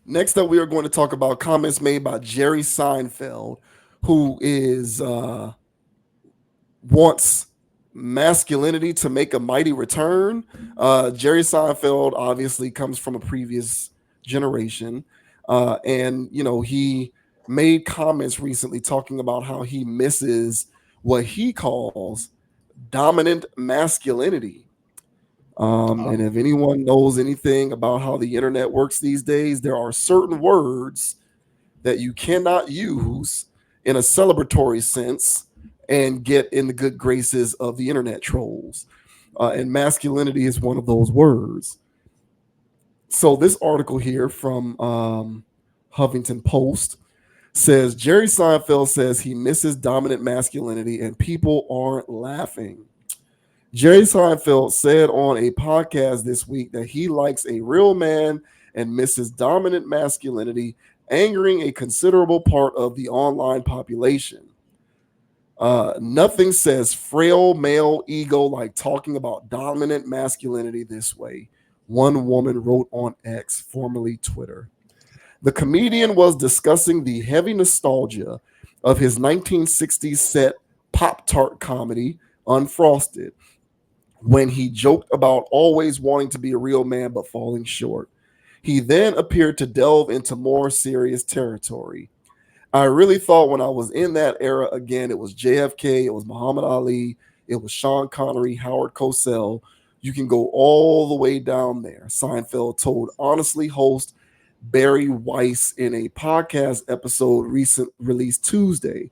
Next up, we are going to talk about comments made by Jerry Seinfeld, who is wants masculinity to make a mighty return. Jerry Seinfeld obviously comes from a previous generation, and he made comments recently talking about how he misses what he calls dominant masculinity. And Oh, if anyone knows anything about how the internet works these days, there are certain words that you cannot use in a celebratory sense and get in the good graces of the internet trolls. And masculinity is one of those words. So, this article here from Huffington Post says Jerry Seinfeld says he misses dominant masculinity and people aren't laughing. Jerry Seinfeld said on a podcast this week that he likes a real man and misses dominant masculinity, angering a considerable part of the online population. Nothing says frail male ego like talking about dominant masculinity this way, one woman wrote on X, formerly Twitter. The comedian was discussing the heavy nostalgia of his 1960s set Pop Tart comedy, Unfrosted, when he joked about always wanting to be a real man but falling short. He then appeared to delve into more serious territory. I really thought when I was in that era again, it was JFK, it was Muhammad Ali, it was Sean Connery, Howard Cosell. You can go all the way down there. Seinfeld told Honestly host Barry Weiss in a podcast episode recent released Tuesday.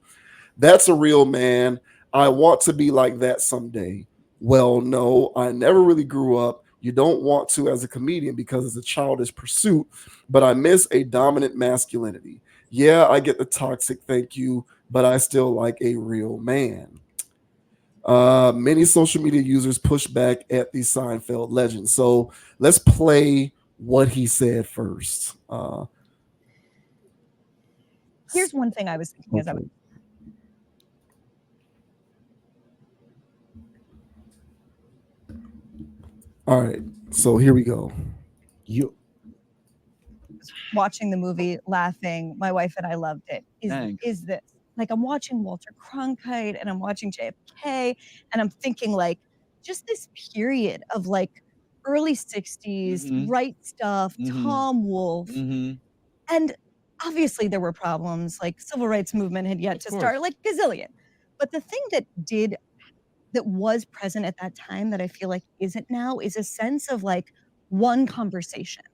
That's a real man. I want to be like that someday. Well, no, I never really grew up. You don't want to as a comedian because it's a childish pursuit, but I miss a dominant masculinity. Yeah, I get the toxic thank you, but I still like a real man. Many social media users push back at the Seinfeld legend. So let's play what he said first. Here's one thing I was thinking as I was. Okay. All right. So here we go. you Watching the movie, laughing. My wife and I loved it. thanks. Is this like I'm watching Walter Cronkite and I'm watching JFK and I'm thinking like just this period of like early 60s, Mhm. Right Stuff, Mhm. Tom Wolfe, Mhm. and obviously there were problems. Like civil rights movement had yet Of to start, course. like gazillion. But the thing that was present at that time that I feel like isn't now is a sense of like one conversation,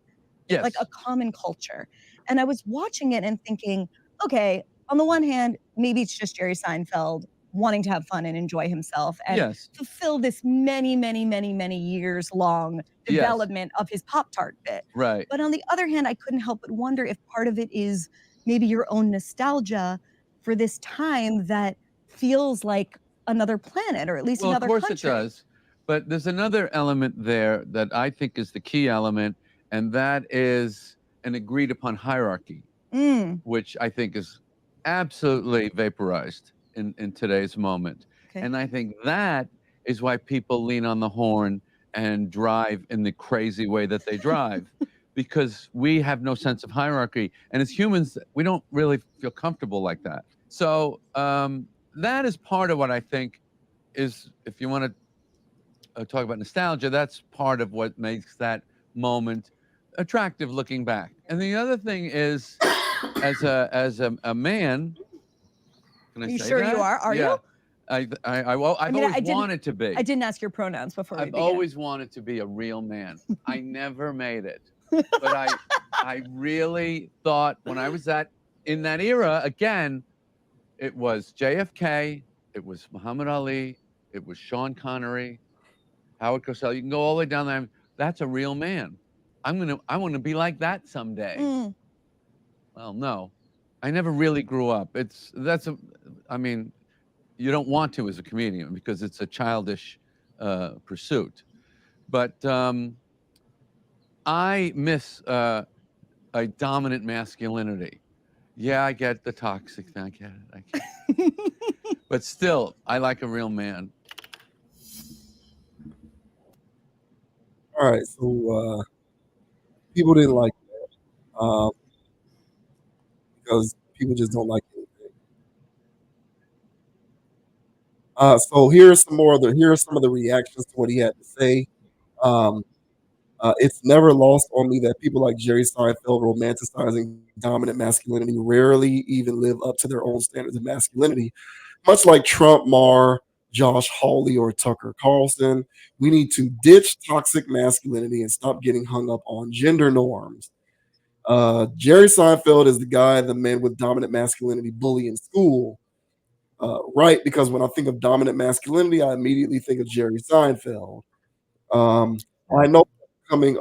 like a Yes. common culture. And I was watching it and thinking, okay, on the one hand, maybe it's just Jerry Seinfeld wanting to have fun and enjoy himself and Yes. fulfill this many, many, many, many years long Yes. development of his Pop Tart bit. Right. But on the other hand, I couldn't help but wonder if part of it is maybe your own nostalgia for this time that feels like another planet or at least Well, of another course it country. does. But there's another element there that I think is the key element, and that is an agreed upon hierarchy, Mm, which I think is absolutely vaporized in today's moment. okay. And I think that is why people lean on the horn and drive in the crazy way that they drive, because we have no sense of hierarchy. And as humans, we don't really feel comfortable like that. So that is part of what I think is, if you want to talk about nostalgia, that's part of what makes that moment attractive looking back. And the other thing is, as a man, can I Are you say sure you that? are? Are you? Yeah, I I've mean, always wanted to I be. didn't ask your pronouns before we I've began. always wanted to be a real man. I never made it, but I really thought when I was that in that era again, it was JFK, it was Muhammad Ali, it was Sean Connery, Howard Cosell. You can go all the way down there. That's a real man. I want to be like that someday. Mm. Well, no, I never really grew up. I mean, you don't want to as a comedian because it's a childish pursuit. But I miss a dominant masculinity. Yeah, I get the toxic thing. I get it. I get it. But still, I like a real man. All right. So people didn't like that. because people just don't like anything. So here are some of the reactions to what he had to say. Um, it's never lost on me that people like Jerry Seinfeld romanticizing dominant masculinity rarely even live up to their own standards of masculinity. Much like Trump, Marr, Josh Hawley, or Tucker Carlson, we need to ditch toxic masculinity and stop getting hung up on gender norms. Jerry Seinfeld is the guy the men with dominant masculinity bully in school. Right, because when I think of dominant masculinity, I immediately think of Jerry Seinfeld. Um, I know becoming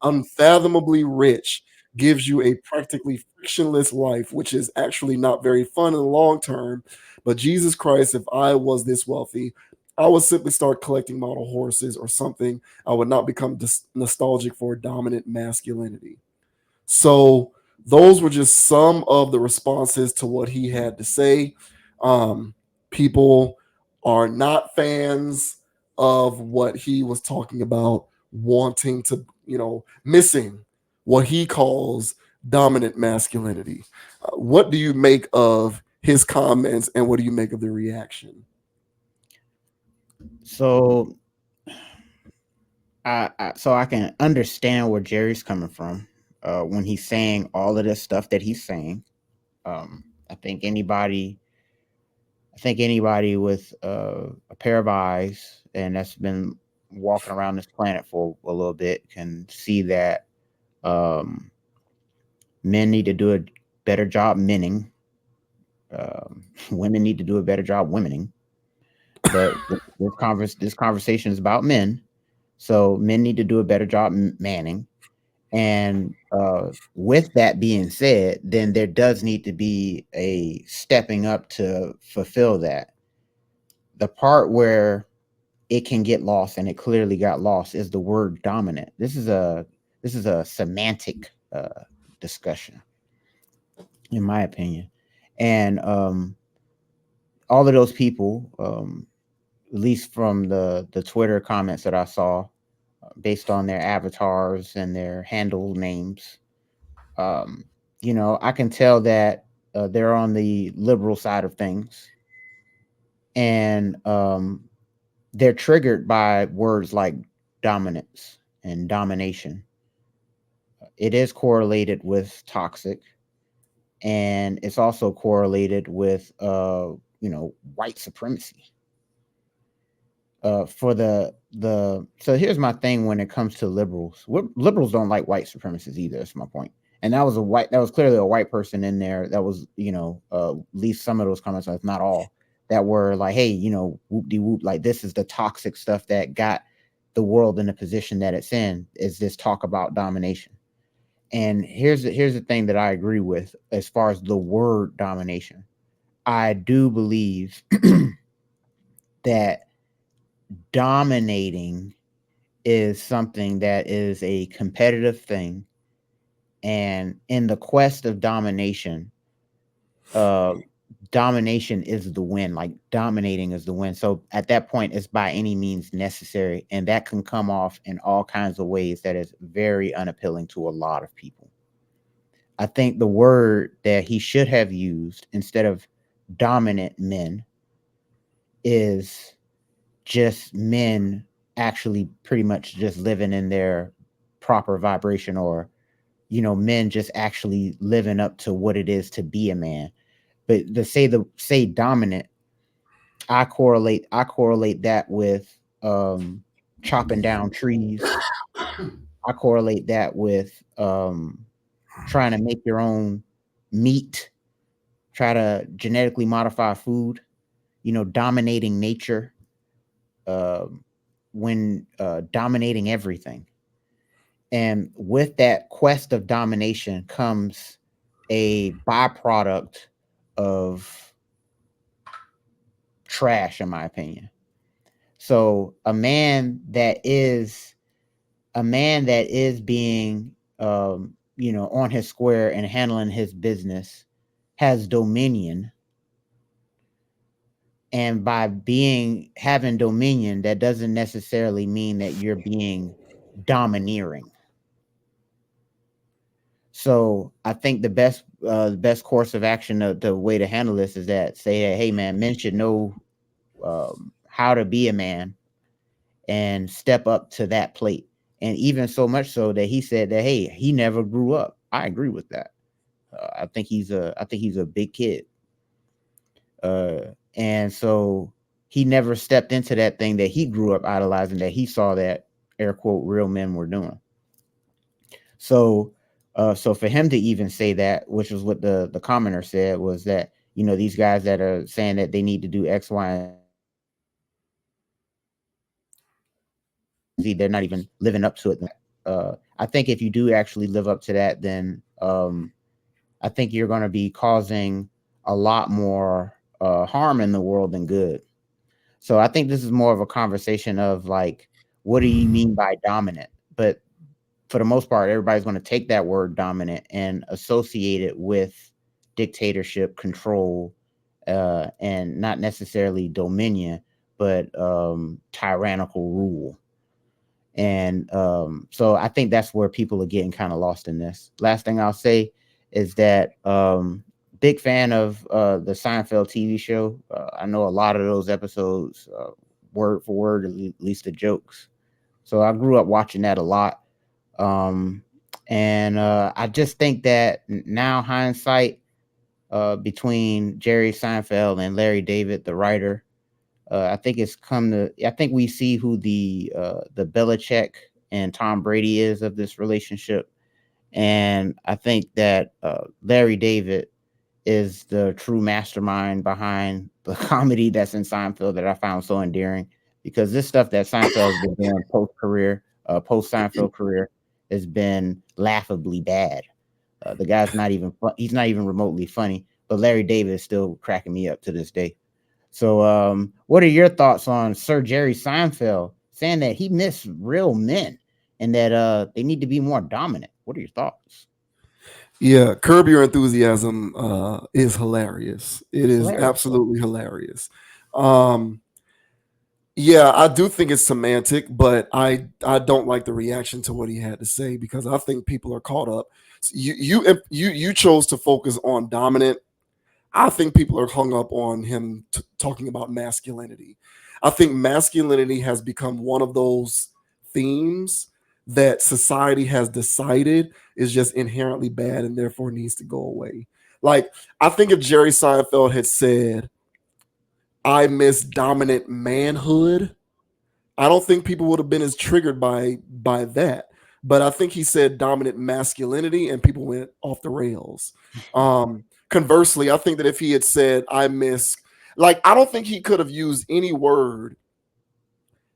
unfathomably rich gives you a practically frictionless life, which is actually not very fun in the long term. But Jesus Christ, if I was this wealthy, I would simply start collecting model horses or something. I would not become nostalgic for dominant masculinity. So those were just some of the responses to what he had to say. Um, People are not fans of what he was talking about, wanting to, missing what he calls dominant masculinity. What do you make of his comments and what do you make of the reaction? So I can understand where Jerry's coming from when he's saying all of this stuff that he's saying. Um, I think anybody, I think anybody with a pair of eyes and that's been walking around this planet for a little bit can see that um, men need to do a better job menning. Women need to do a better job womening. But this conversation is about men, so men need to do a better job manning. And with that being said, then there does need to be a stepping up to fulfill that. The part where it can get lost, and it clearly got lost, is the word dominant. This is a semantic discussion, in my opinion, and all of those people, at least from the Twitter comments that I saw, based on their avatars and their handle names, um, I can tell that they're on the liberal side of things, and they're triggered by words like dominance and domination. It is correlated with toxic, and it's also correlated with white supremacy. For the So here's my thing when it comes to liberals. Liberals don't like white supremacists either. That's my point. And that was clearly a white person in there. That was, at least some of those comments, if not all, that were like, hey, whoop de whoop, like this is the toxic stuff that got the world in the position that it's in, is this talk about domination. And here's the thing that I agree with as far as the word domination. I do believe that dominating is something that is a competitive thing, and in the quest of domination, uh domination is the win. Like, dominating is the win. So at that point, it's by any means necessary, and that can come off in all kinds of ways that is very unappealing to a lot of people. I think the word that he should have used instead of dominant men is just men actually pretty much just living in their proper vibration, or men just actually living up to what it is to be a man. But the say dominant, I correlate that with chopping down trees. I correlate that with trying to make your own meat, try to genetically modify food, dominating nature, um, when dominating everything. And with that quest of domination comes a byproduct of trash, in my opinion. So a man that is being on his square and handling his business has dominion. And by being having dominion, that doesn't necessarily mean that you're being domineering. So I think the best course of action, the way to handle this is that say that, hey man, men should know how to be a man and step up to that plate. And even so much so that he said that, hey, he never grew up. I agree with that. I think he's a big kid. And so he never stepped into that thing that he grew up idolizing, that he saw that air quote real men were doing. So so for him to even say that, which was what the commenter said, was that, you know, these guys that are saying that they need to do X, Y, and Z, they're not even living up to it. I think if you do actually live up to that, then I think you're going to be causing a lot more harm in the world than good. So I think this is more of a conversation of like, what do you mean by dominant? But for the most part, everybody's going to take that word dominant and associate it with dictatorship, control, and not necessarily dominion, but tyrannical rule. And so I think that's where people are getting kind of lost in this. Last thing I'll say is that big fan of the Seinfeld TV show. I know a lot of those episodes, word for word, at least the jokes. So I grew up watching that a lot. Um, and I just think that now hindsight, between Jerry Seinfeld and Larry David, the writer, I think it's come to. I think we see who the Belichick and Tom Brady is of this relationship, and I think that Larry David is the true mastermind behind the comedy that's in Seinfeld that I found so endearing. Because this stuff that Seinfeld's been doing post Seinfeld career, has been laughably bad. The guy's not even he's not even remotely funny, but Larry David is still cracking me up to this day. So, what are your thoughts on Sir Jerry Seinfeld saying that he missed real men and that they need to be more dominant? What are your thoughts? Yeah, Curb Your Enthusiasm is hilarious. It It's is hilarious. absolutely hilarious. Um, yeah, I do think it's semantic, but I don't like the reaction to what he had to say because I think people are caught up. You chose to focus on dominant. I think people are hung up on him talking about masculinity. I think masculinity has become one of those themes that society has decided is just inherently bad and therefore needs to go away. Like, I think if Jerry Seinfeld had said, I miss dominant manhood, I don't think people would have been as triggered by that. But I think he said dominant masculinity and people went off the rails. Conversely, I think that if he had said I miss, like, I don't think he could have used any word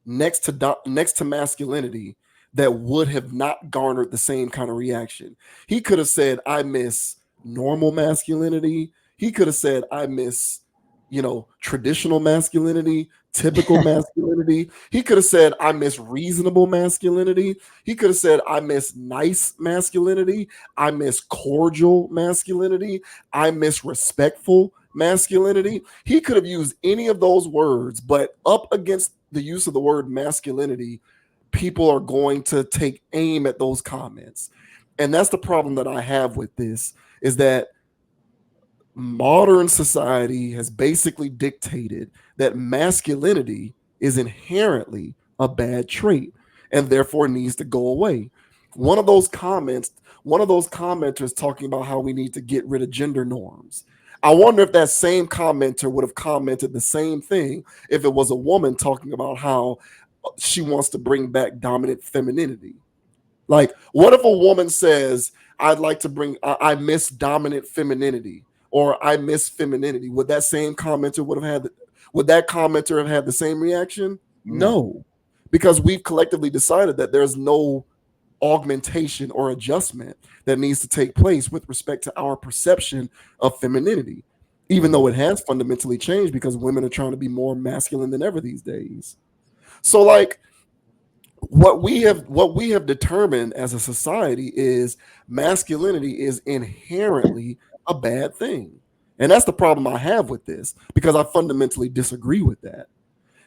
next to masculinity that would have not garnered the same kind of reaction. He could have said I miss normal masculinity. He could have said I miss, traditional masculinity, typical masculinity. He could have said I miss reasonable masculinity. He could have said I miss nice masculinity. I miss cordial masculinity. I miss respectful masculinity. He could have used any of those words, but up against the use of the word masculinity, people are going to take aim at those comments. And that's the problem that I have with this is that modern society has basically dictated that masculinity is inherently a bad trait and therefore needs to go away. One of those comments, one of those commenters talking about how we need to get rid of gender norms. I wonder if that same commenter would have commented the same thing if it was a woman talking about how she wants to bring back dominant femininity. Like, what if a woman says, I miss dominant femininity or I miss femininity? Would that same commenter would that commenter have had the same reaction? No. No, because we've collectively decided that there's no augmentation or adjustment that needs to take place with respect to our perception of femininity, even though it has fundamentally changed because women are trying to be more masculine than ever these days. So, like, what we have determined as a society is masculinity is inherently a bad thing. And that's the problem I have with this because I fundamentally disagree with that.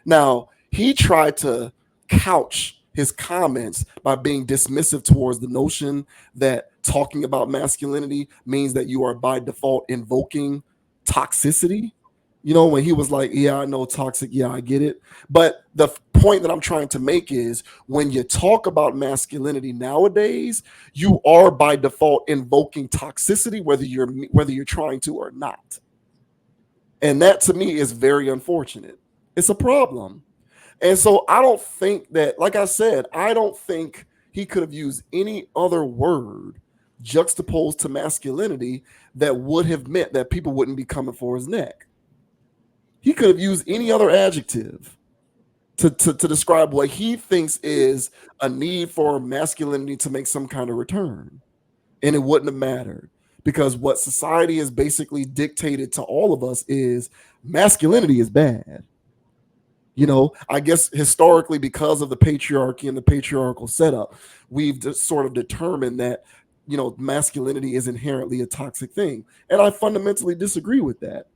Now, he tried to couch his comments by being dismissive towards the notion that talking about masculinity means that you are by default invoking toxicity. You know, when he was like, yeah, I know toxic, yeah, I get it. But the point that I'm trying to make is when you talk about masculinity nowadays, you are by default invoking toxicity, whether you're trying to or not. And that to me is very unfortunate. It's a problem. And so I don't think that, like I said, I don't think he could have used any other word juxtaposed to masculinity that would have meant that people wouldn't be coming for his neck. He could have used any other adjective to describe what he thinks is a need for masculinity to make some kind of return. And it wouldn't have mattered because what society has basically dictated to all of us is masculinity is bad. You know, I guess historically, because of the patriarchy and the patriarchal setup, we've just sort of determined that, you know, masculinity is inherently a toxic thing. And I fundamentally disagree with that.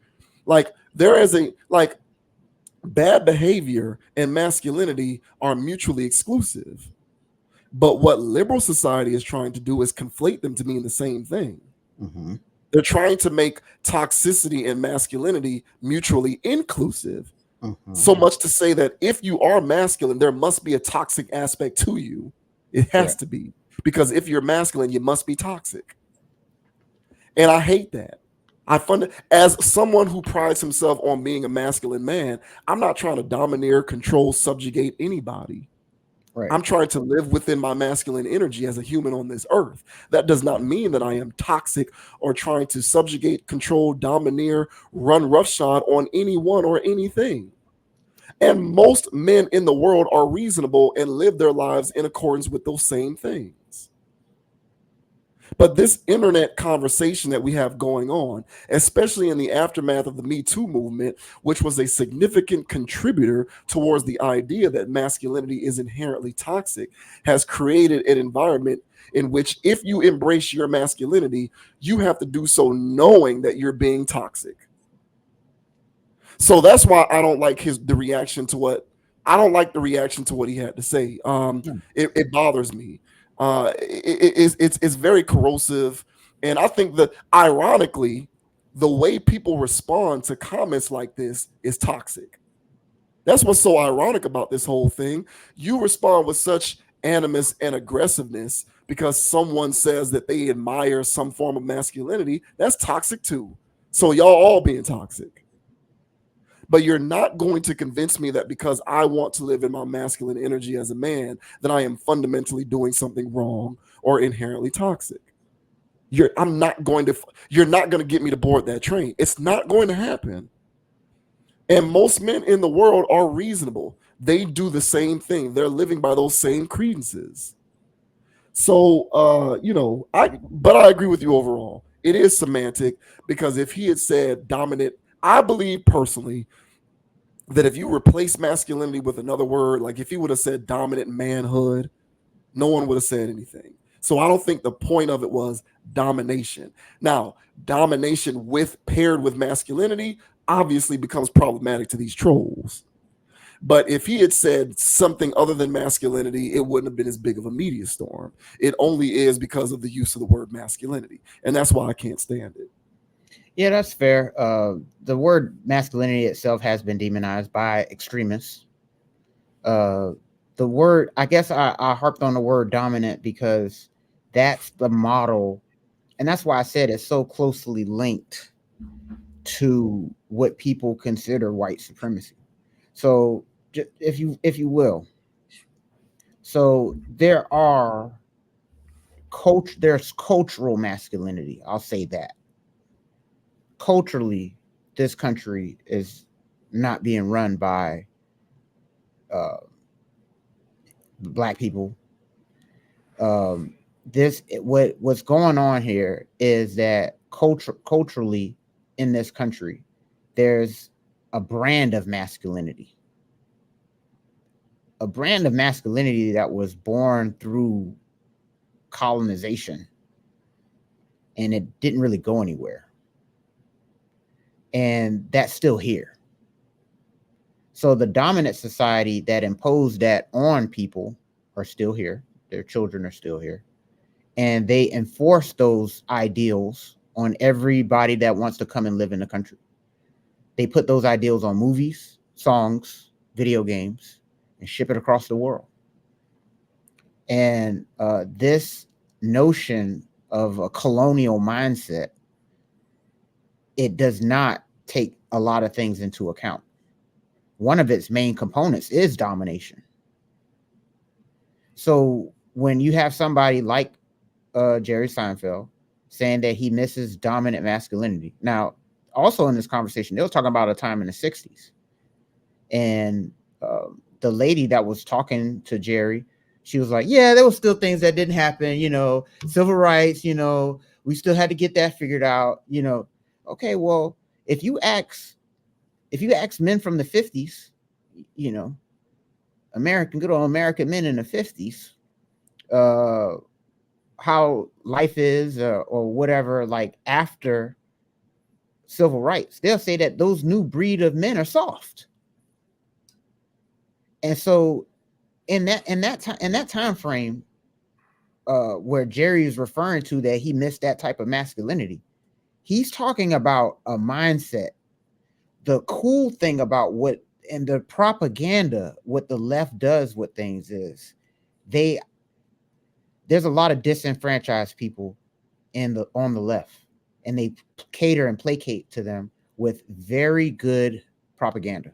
Like, there is like bad behavior and masculinity are mutually exclusive. But what liberal society is trying to do is conflate them to mean the same thing. Mm-hmm. They're trying to make toxicity and masculinity mutually inclusive. Mm-hmm. So much to say that if you are masculine, there must be a toxic aspect to you. It has to be. Because if you're masculine, you must be toxic. And I hate that. As someone who prides himself on being a masculine man, I'm not trying to domineer, control, subjugate anybody. Right. I'm trying to live within my masculine energy as a human on this earth. That does not mean that I am toxic or trying to subjugate, control, domineer, run roughshod on anyone or anything. And most men in the world are reasonable and live their lives in accordance with those same things. But this internet conversation that we have going on, especially in the aftermath of the Me Too movement, which was a significant contributor towards the idea that masculinity is inherently toxic, has created an environment in which if you embrace your masculinity, you have to do so knowing that you're being toxic. So that's why I don't like the reaction to what he had to say. It bothers me. It's very corrosive, and I think that ironically, the way people respond to comments like this is toxic. That's what's so ironic about this whole thing. You respond with such animus and aggressiveness because someone says that they admire some form of masculinity. That's toxic too. So y'all all being toxic. But you're not going to convince me that because I want to live in my masculine energy as a man, that I am fundamentally doing something wrong or inherently toxic. You're not going to get me to board that train. It's not going to happen. And most men in the world are reasonable. They do the same thing. They're living by those same credences. So, but I agree with you overall. It is semantic because if he had said dominant, I believe personally that if you replace masculinity with another word, like if he would have said dominant manhood, no one would have said anything. So I don't think the point of it was domination. Now, domination paired with masculinity obviously becomes problematic to these trolls. But if he had said something other than masculinity, it wouldn't have been as big of a media storm. It only is because of the use of the word masculinity. And that's why I can't stand it. Yeah, that's fair. The word masculinity itself has been demonized by extremists. The word, I guess I harped on the word dominant because that's the model. And that's why I said it's so closely linked to what people consider white supremacy. So if you will, so there's cultural masculinity. I'll say that. Culturally, this country is not being run by black people. What's going on here is that culturally in this country, there's a brand of masculinity. A brand of masculinity that was born through colonization, and it didn't really go anywhere. And that's still here. So the dominant society that imposed that on people are still here. Their children are still here. And they enforce those ideals on everybody that wants to come and live in the country. They put those ideals on movies, songs, video games, and ship it across the world. And this notion of a colonial mindset, it does not take a lot of things into account. One of its main components is domination. So when you have somebody like Jerry Seinfeld saying that he misses dominant masculinity. Now, also in this conversation, they were talking about a time in the 60s. And the lady that was talking to Jerry, she was like, yeah, there were still things that didn't happen, civil rights, we still had to get that figured out, Okay, well, if you ask men from the 50s, good old American men in the 50s, how life is or whatever, like after civil rights, they'll say that those new breed of men are soft. And so in that time frame, where Jerry is referring to that he missed that type of masculinity, he's talking about a mindset. The cool thing about and the propaganda, what the left does with things is there's a lot of disenfranchised people on the left, and they cater and placate to them with very good propaganda.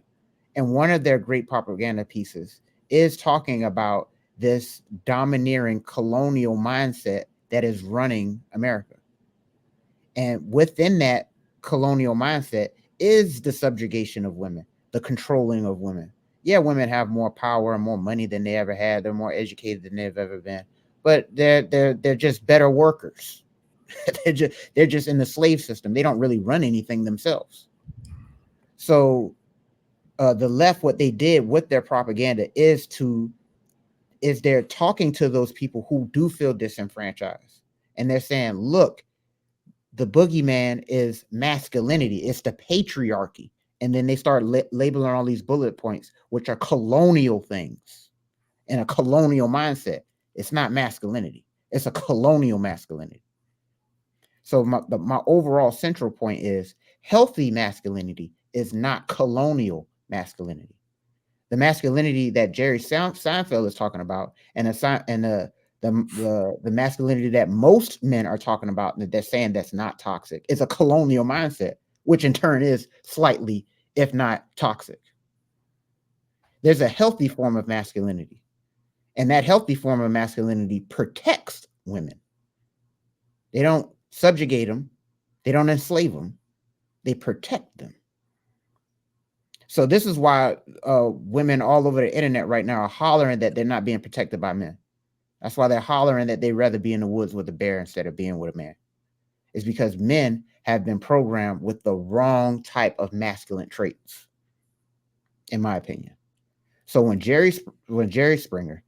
And one of their great propaganda pieces is talking about this domineering colonial mindset that is running America. And within that colonial mindset is the subjugation of women, the controlling of women. Yeah, women have more power and more money than they ever had. They're more educated than they've ever been, but they're just better workers. they're just in the slave system. They don't really run anything themselves. So the left, what they did with their propaganda is they're talking to those people who do feel disenfranchised, and they're saying, look, the boogeyman is masculinity, it's the patriarchy. And then they start labeling all these bullet points, which are colonial things and a colonial mindset. It's not masculinity, it's a colonial masculinity. So my overall central point is healthy masculinity is not colonial masculinity. The masculinity that Jerry Seinfeld is talking about, and the masculinity that most men are talking about, that they're saying that's not toxic, is a colonial mindset, which in turn is slightly, if not toxic. There's a healthy form of masculinity, and that healthy form of masculinity protects women. They don't subjugate them. They don't enslave them. They protect them. So this is why women all over the internet right now are hollering that they're not being protected by men. That's why they're hollering that they'd rather be in the woods with a bear instead of being with a man. It's because men have been programmed with the wrong type of masculine traits, in my opinion. So when Jerry Seinfeld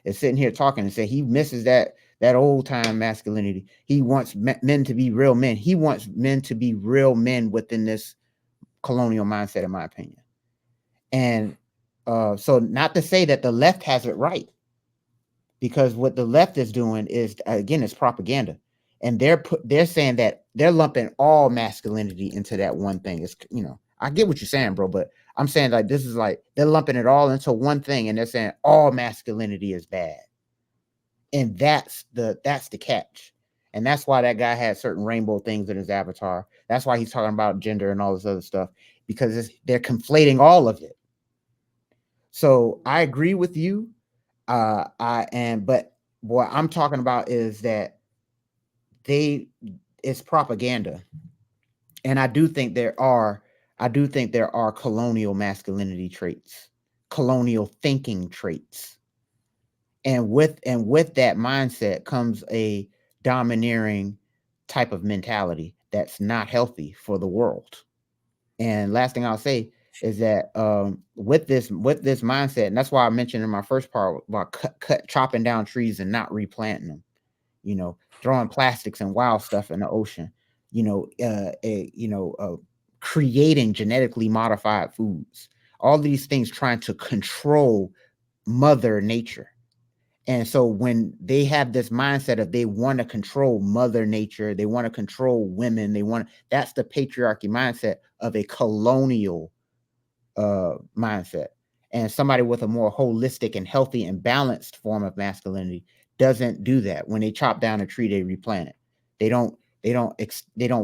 is sitting here talking and say he misses that old time masculinity, he wants men to be real men. He wants men to be real men within this colonial mindset, in my opinion. And so not to say that the left has it right, because what the left is doing is, again, it's propaganda. And they're saying that they're lumping all masculinity into that one thing. It's, I get what you're saying, bro, but I'm saying, like, this is like they're lumping it all into one thing, and they're saying all masculinity is bad. And that's the catch. And that's why that guy had certain rainbow things in his avatar. That's why he's talking about gender and all this other stuff, because they're conflating all of it. So I agree with you. But what I'm talking about is that it's propaganda. And I do think there are colonial masculinity traits, colonial thinking traits. And with that mindset comes a domineering type of mentality that's not healthy for the world. And last thing I'll say is that with this mindset, and that's why I mentioned in my first part about chopping down trees and not replanting them, throwing plastics and wild stuff in the ocean, creating genetically modified foods, all these things trying to control mother nature. And so when they have this mindset of they want to control mother nature, they want to control women, that's the patriarchy mindset of a colonial mindset. And somebody with a more holistic and healthy and balanced form of masculinity doesn't do that. When they chop down a tree, they replant it. They don't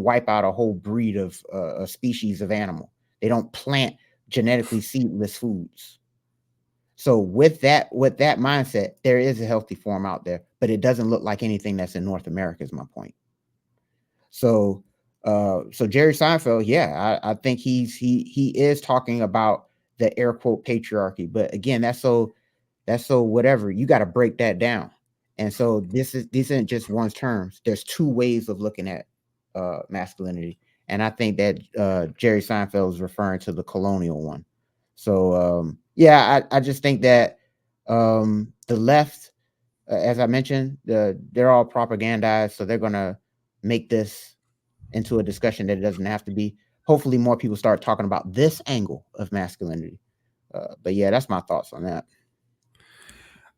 wipe out a whole breed of a species of animal. They don't plant genetically seedless foods. So with that mindset, there is a healthy form out there, but it doesn't look like anything that's in North America. Is my point. So Jerry Seinfeld, yeah, I think he is talking about the air quote patriarchy, but again, that's so whatever. You got to break that down. And so these isn't just one's terms. There's two ways of looking at masculinity, and I think that Jerry Seinfeld is referring to the colonial one. So yeah, I just think that the left, as I mentioned, they're all propagandized, so they're gonna make this into a discussion that it doesn't have to be. Hopefully, more people start talking about this angle of masculinity. But yeah, that's my thoughts on that.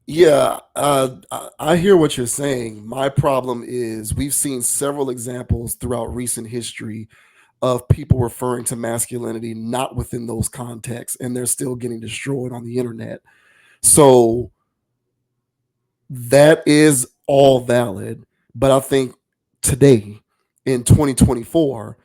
Yeah, I hear what you're saying. My problem is we've seen several examples throughout recent history of people referring to masculinity not within those contexts, and they're still getting destroyed on the internet. So that is all valid. But I think today, in 2024,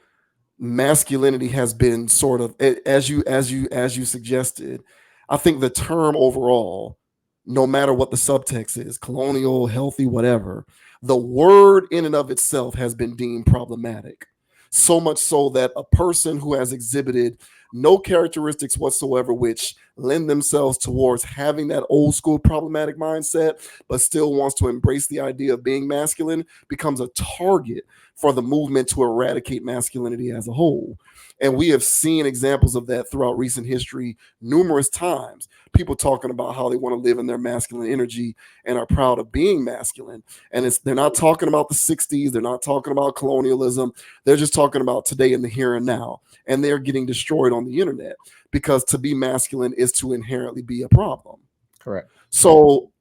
masculinity has been sort of, as you suggested. I think the term overall, no matter what the subtext is, colonial, healthy, whatever, the word in and of itself has been deemed problematic. So much so that a person who has exhibited no characteristics whatsoever which lend themselves towards having that old school problematic mindset, but still wants to embrace the idea of being masculine, becomes a target for the movement to eradicate masculinity as a whole. And we have seen examples of that throughout recent history numerous times. People talking about how they want to live in their masculine energy and are proud of being masculine. And they're not talking about the 60s, they're not talking about colonialism, they're just talking about today in the here and now. And they're getting destroyed on the internet because to be masculine is to inherently be a problem. Correct. So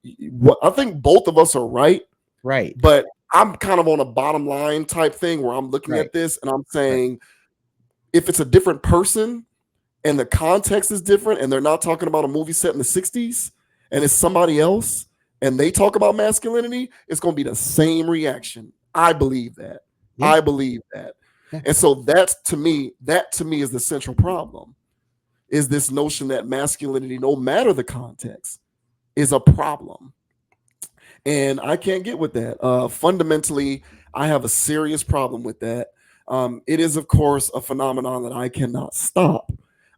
I think both of us are right, Right. but I'm kind of on a bottom line type thing where I'm looking Right. at this and I'm Right. saying if it's a different person and the context is different and they're not talking about a movie set in the 60s and it's somebody else and they talk about masculinity, it's going to be the same reaction. I believe that. Yeah. I believe that. Yeah. And so that to me is the central problem, is this notion that masculinity, no matter the context, is a problem. And I can't get with that. Fundamentally, I have a serious problem with that. It is, of course, a phenomenon that I cannot stop.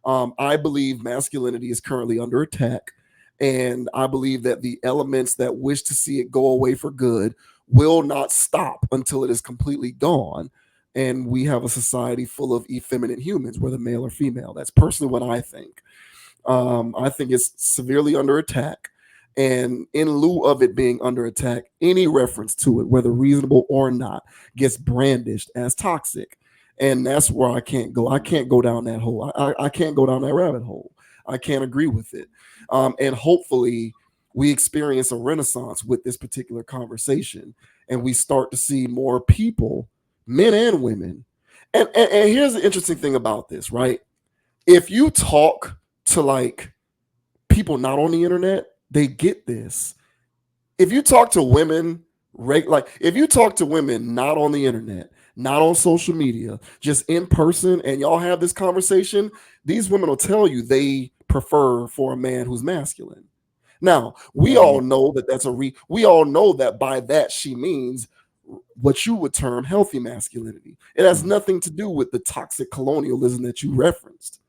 I believe masculinity is currently under attack, and I believe that the elements that wish to see it go away for good will not stop until it is completely gone. And we have a society full of effeminate humans, whether male or female. That's personally what I think. I think it's severely under attack. And in lieu of it being under attack, any reference to it, whether reasonable or not, gets brandished as toxic. And that's where I can't go. I can't go down that hole. I can't go down that rabbit hole. I can't agree with it. And hopefully, we experience a renaissance with this particular conversation and we start to see more people, men and women. And here's the interesting thing about this, right? If you talk to like people not on the internet, they get this. If you talk to women, like if you talk to women not on the internet, not on social media, just in person, and y'all have this conversation, these women will tell you they prefer for a man who's masculine. Now, we Yeah. all know that we all know that by that she means what you would term healthy masculinity. It has Mhm. nothing to do with the toxic colonialism that you referenced.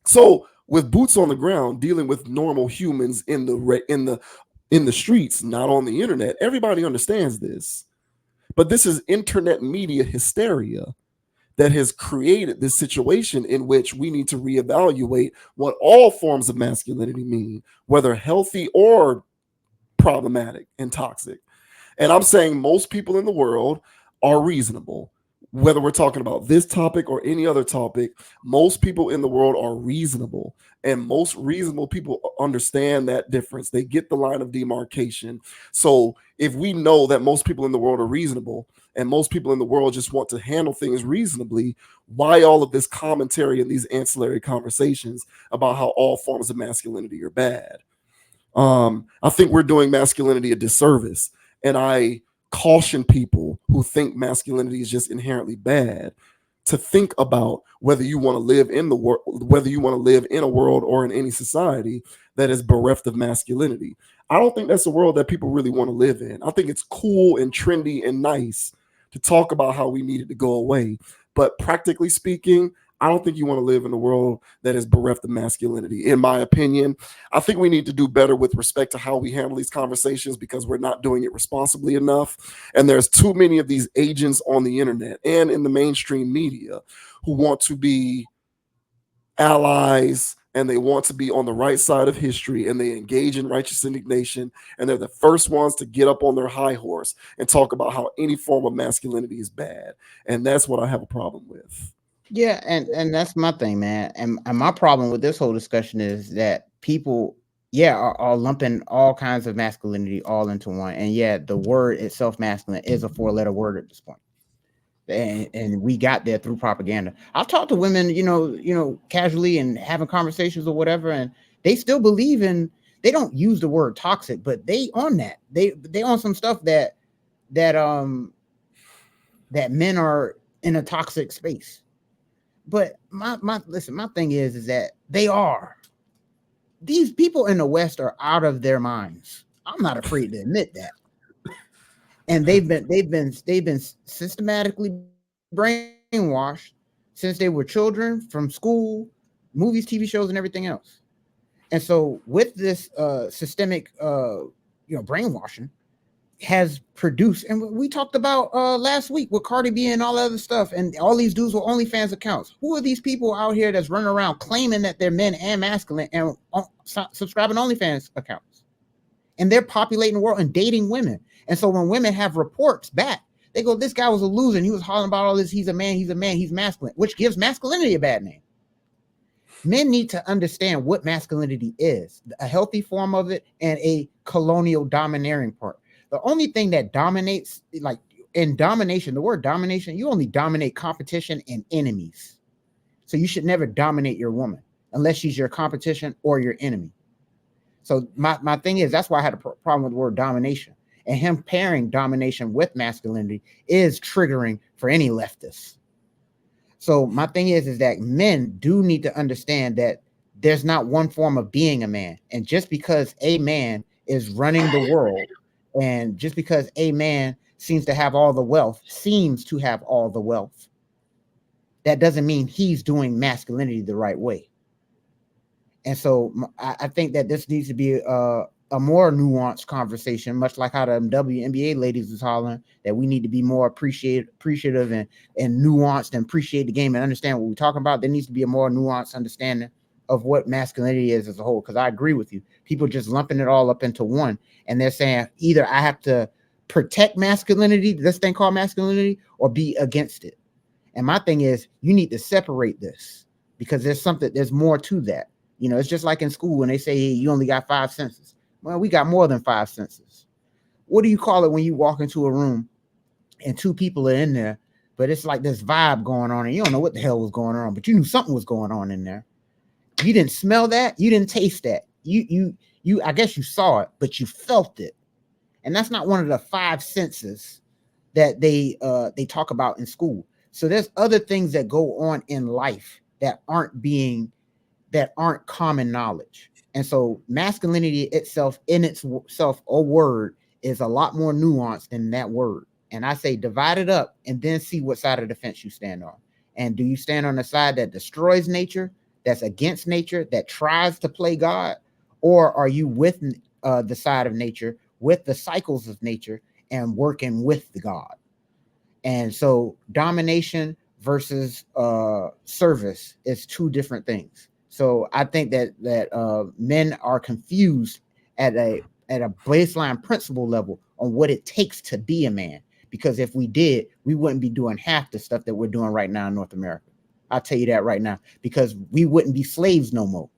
So with boots on the ground, dealing with normal humans in the streets, not on the internet, everybody understands this. But this is internet media hysteria that has created this situation in which we need to reevaluate what all forms of masculinity mean, whether healthy or problematic and toxic. And I'm saying most people in the world are reasonable. whether we're talking about this topic or any other topic, most people in the world are reasonable. And most reasonable people understand that difference. They get the line of demarcation. So if we know that most people in the world are reasonable and most people in the world just want to handle things reasonably, why all of this commentary and these ancillary conversations about how all forms of masculinity are bad? I think we're doing masculinity a disservice. And I caution people who think masculinity is just inherently bad to think about whether you want to live in the world, whether you want to live in a world or in any society that is bereft of masculinity. I don't think that's a world that people really want to live in. I think it's cool and trendy and nice to talk about how we need it to go away. But practically speaking, I don't think you want to live in a world that is bereft of masculinity. In my opinion, I think we need to do better with respect to how we handle these conversations because we're not doing it responsibly enough. And there's too many of these agents on the internet and in the mainstream media who want to be allies and they want to be on the right side of history and they engage in righteous indignation and they're the first ones to get up on their high horse and talk about how any form of masculinity is bad. And that's what I have a problem with. Yeah, and that's my thing, man. And my problem with this whole discussion is that people, yeah, are lumping all kinds of masculinity all into one. And yeah, the word itself, masculine, is a 4-letter word at this point. And we got there through propaganda. I've talked to women, casually and having conversations or whatever, and they still believe in. They don't use the word toxic, but they on that. They on some stuff that men are in a toxic space. But my thing is that these people in the West are out of their minds. I'm not afraid to admit that. And they've been systematically brainwashed since they were children from school, movies, TV shows, and everything else. And so with this systemic brainwashing has produced, and we talked about last week with Cardi B and all that other stuff, and all these dudes with OnlyFans accounts. Who are these people out here that's running around claiming that they're men and masculine and subscribing OnlyFans accounts? And they're populating the world and dating women. And so when women have reports back, they go, this guy was a loser and he was hollering about all this. He's a man, he's masculine, which gives masculinity a bad name. Men need to understand what masculinity is, a healthy form of it and a colonial domineering part. The only thing that dominates, like in domination, the word domination, you only dominate competition and enemies. So you should never dominate your woman unless she's your competition or your enemy. So my thing is, that's why I had a problem with the word domination. And him pairing domination with masculinity is triggering for any leftist. So my thing is that men do need to understand that there's not one form of being a man. And just because a man is running the world, and just because a man seems to have all the wealth, that doesn't mean he's doing masculinity the right way. And so I think that this needs to be a more nuanced conversation, much like how the WNBA ladies was hollering that we need to be more appreciative and nuanced and appreciate the game and understand what we're talking about. There needs to be a more nuanced understanding of what masculinity is as a whole. Because I agree with you. People just lumping it all up into one. And they're saying either I have to protect masculinity, this thing called masculinity, or be against it. And my thing is, you need to separate this because there's more to that. It's just like in school when they say, hey, you only got 5 senses. Well, we got more than 5 senses. What do you call it when you walk into a room and 2 people are in there, but it's like this vibe going on and you don't know what the hell was going on, but you knew something was going on in there. You didn't smell that. You didn't taste that. You I guess you saw it, but you felt it. And that's not one of the 5 senses that they talk about in school. So there's other things that go on in life that aren't common knowledge. And so masculinity itself in itself, a word, is a lot more nuanced than that word. And I say divide it up and then see what side of the fence you stand on. And do you stand on the side that destroys nature, that's against nature, that tries to play God? Or are you with the side of nature, with the cycles of nature and working with the God? And so domination versus service is 2 different things. So I think that men are confused at a baseline principle level on what it takes to be a man, because if we did, we wouldn't be doing half the stuff that we're doing right now in North America. I'll tell you that right now, because we wouldn't be slaves no more.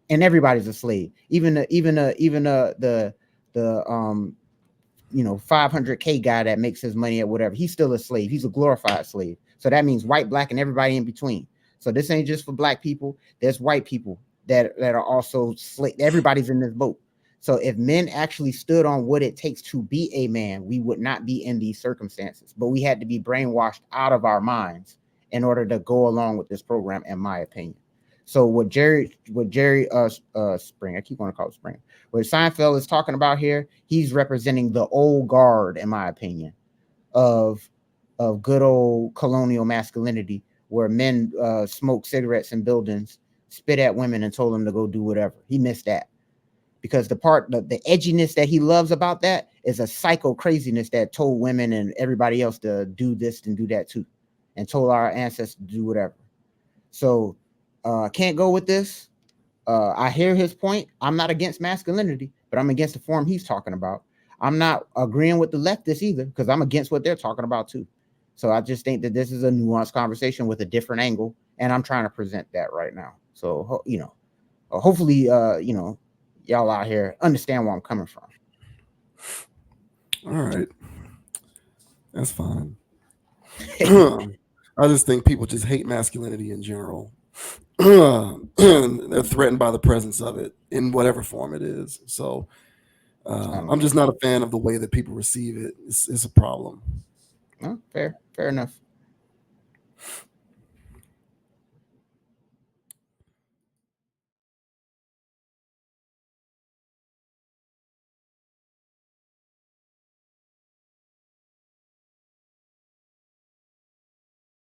And everybody's a slave. Even the 500K guy that makes his money at whatever, he's still a slave. He's a glorified slave. So that means white, black, and everybody in between. So this ain't just for black people. There's white people that are also slave. Everybody's in this boat. So if men actually stood on what it takes to be a man, we would not be in these circumstances. But we had to be brainwashed out of our minds in order to go along with this program, in my opinion. So what Jerry Spring, I keep want to call it Spring, what Seinfeld is talking about here, he's representing the old guard, in my opinion, of good old colonial masculinity, where men smoked cigarettes in buildings, spit at women, and told them to go do whatever. He missed that, because the edginess that he loves about that is a psycho craziness that told women and everybody else to do this and do that too, and told our ancestors to do whatever. So can't go with this. I hear his point. I'm not against masculinity, but I'm against the form he's talking about. I'm not agreeing with the leftists either, because I'm against what they're talking about too. So I just think that this is a nuanced conversation with a different angle, and I'm trying to present that right now. So hopefully y'all out here understand where I'm coming from. All right, that's fine. I just think people just hate masculinity in general. They're threatened by the presence of it in whatever form it is. So I'm just not a fan of the way that people receive it. It's a problem. Fair enough.